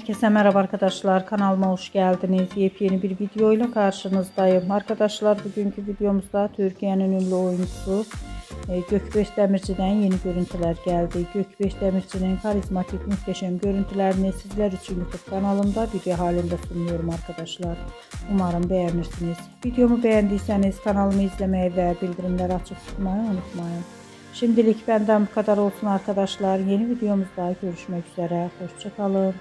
Herkese merhaba arkadaşlar, kanalıma hoş geldiniz. Yepyeni bir video ile karşınızdayım. Arkadaşlar bugünkü videomuzda Türkiye'nin ünlü oyuncusu Gökbeş Demirci'den yeni görüntüler geldi. Gökbeş Demirci'nin karizmatik muhteşem görüntülerini sizler için YouTube kanalımda video halinde sunuyorum arkadaşlar. Umarım beğenirsiniz. Videomu beğendiyseniz kanalımı izlemeyi ve bildirimleri açık tutmayı unutmayın. Şimdilik benden bu kadar olsun arkadaşlar. Yeni videomuzda görüşmek üzere. Hoşça kalın.